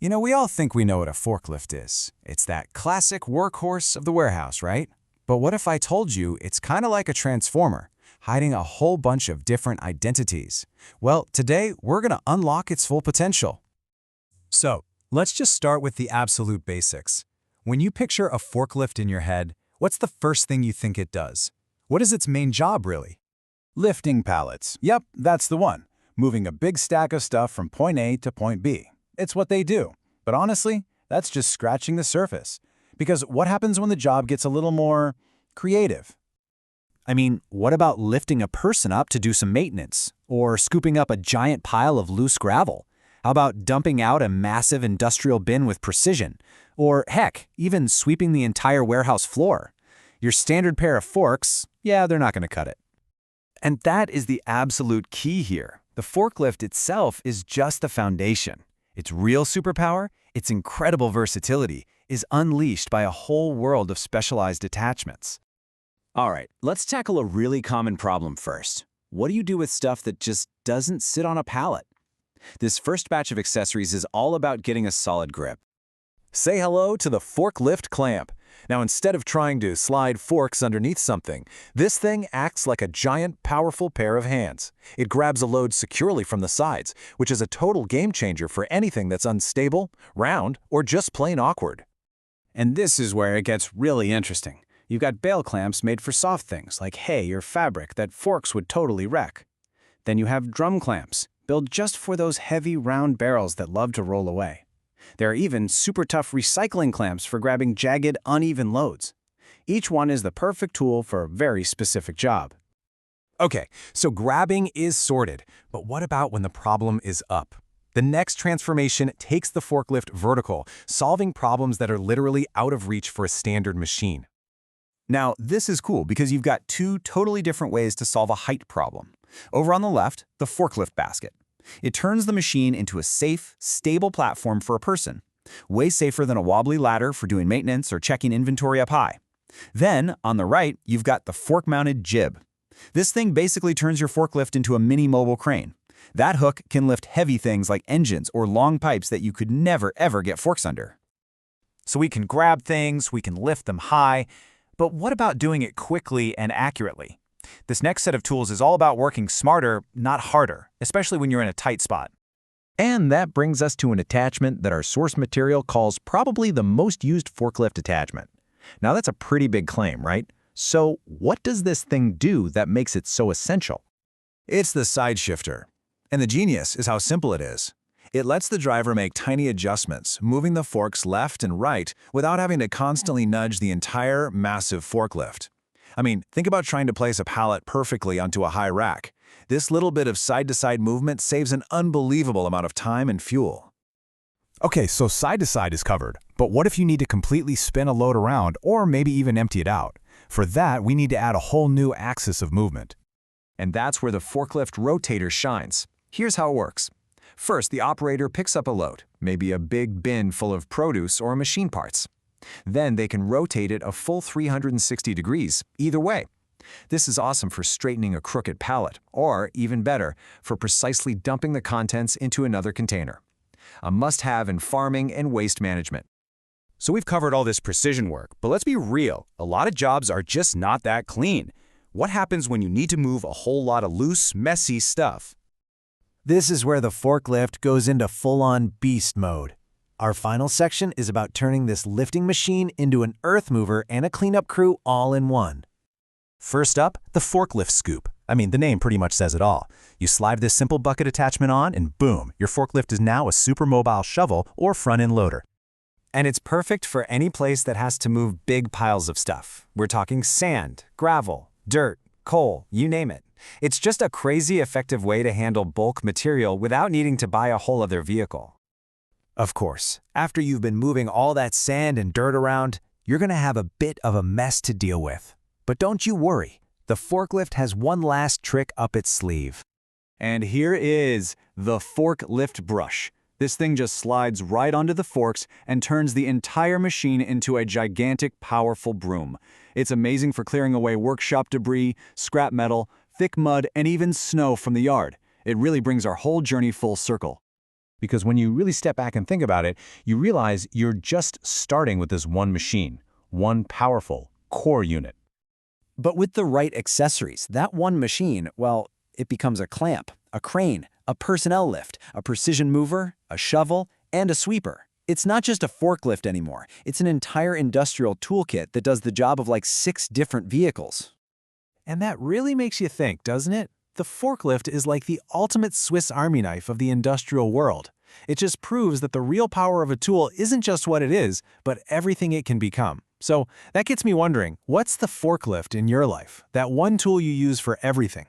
We all think we know what a forklift is. It's that classic workhorse of the warehouse, right? But what if I told you it's kind of like a transformer, hiding a whole bunch of different identities? Well, today we're going to unlock its full potential. So, let's just start with the absolute basics. When you picture a forklift in your head, what's the first thing you think it does? What is its main job, really? Lifting pallets. Yep, that's the one. Moving a big stack of stuff from point A to point B. It's what they do. But honestly, that's just scratching the surface. Because what happens when the job gets a little more creative? I mean, what about lifting a person up to do some maintenance? Or scooping up a giant pile of loose gravel? How about dumping out a massive industrial bin with precision? Or heck, even sweeping the entire warehouse floor? Your standard pair of forks, yeah, they're not going to cut it. And that is the absolute key here. The forklift itself is just the foundation. Its real superpower, its incredible versatility, is unleashed by a whole world of specialized attachments. All right, let's tackle a really common problem first. What do you do with stuff that just doesn't sit on a pallet? This first batch of accessories is all about getting a solid grip. Say hello to the forklift clamp. Now, instead of trying to slide forks underneath something, this thing acts like a giant, powerful pair of hands. It grabs a load securely from the sides, which is a total game changer for anything that's unstable, round, or just plain awkward. And this is where it gets really interesting. You've got bail clamps made for soft things like hay or fabric that forks would totally wreck. Then you have drum clamps, built just for those heavy, round barrels that love to roll away. There are even super tough recycling clamps for grabbing jagged, uneven loads. Each one is the perfect tool for a very specific job. Okay, so grabbing is sorted, but what about when the problem is up? The next transformation takes the forklift vertical, solving problems that are literally out of reach for a standard machine. Now, this is cool because you've got two totally different ways to solve a height problem. Over on the left, the forklift basket. It turns the machine into a safe, stable platform for a person. Way safer than a wobbly ladder for doing maintenance or checking inventory up high. Then, on the right, you've got the fork-mounted jib. This thing basically turns your forklift into a mini mobile crane. That hook can lift heavy things like engines or long pipes that you could never, ever get forks under. So we can grab things, we can lift them high, but what about doing it quickly and accurately? This next set of tools is all about working smarter, not harder, especially when you're in a tight spot. And that brings us to an attachment that our source material calls probably the most used forklift attachment. Now that's a pretty big claim, right? So what does this thing do that makes it so essential? It's the side shifter. And the genius is how simple it is. It lets the driver make tiny adjustments, moving the forks left and right without having to constantly nudge the entire massive forklift. I mean, think about trying to place a pallet perfectly onto a high rack. This little bit of side-to-side movement saves an unbelievable amount of time and fuel. Okay, so side to side is covered, but what if you need to completely spin a load around or maybe even empty it out? For that, we need to add a whole new axis of movement. And that's where the forklift rotator shines. Here's how it works. First, the operator picks up a load, maybe a big bin full of produce or machine parts. Then they can rotate it a full 360 degrees, either way. This is awesome for straightening a crooked pallet, or even better, for precisely dumping the contents into another container. A must-have in farming and waste management. So we've covered all this precision work, but let's be real, a lot of jobs are just not that clean. What happens when you need to move a whole lot of loose, messy stuff? This is where the forklift goes into full-on beast mode. Our final section is about turning this lifting machine into an earth mover and a cleanup crew all in one. First up, the forklift scoop. I mean, the name pretty much says it all. You slide this simple bucket attachment on and boom, your forklift is now a super mobile shovel or front-end loader. And it's perfect for any place that has to move big piles of stuff. We're talking sand, gravel, dirt, coal, you name it. It's just a crazy effective way to handle bulk material without needing to buy a whole other vehicle. Of course, after you've been moving all that sand and dirt around, you're going to have a bit of a mess to deal with. But don't you worry, the forklift has one last trick up its sleeve. And here is the forklift brush. This thing just slides right onto the forks and turns the entire machine into a gigantic, powerful broom. It's amazing for clearing away workshop debris, scrap metal, thick mud, and even snow from the yard. It really brings our whole journey full circle. Because when you really step back and think about it, you realize you're just starting with this one machine, one powerful core unit. But with the right accessories, that one machine, well, it becomes a clamp, a crane, a personnel lift, a precision mover, a shovel, and a sweeper. It's not just a forklift anymore. It's an entire industrial toolkit that does the job of like 6 different vehicles. And that really makes you think, doesn't it? The forklift is like the ultimate Swiss Army knife of the industrial world. It just proves that the real power of a tool isn't just what it is, but everything it can become. So that gets me wondering, what's the forklift in your life? That one tool you use for everything?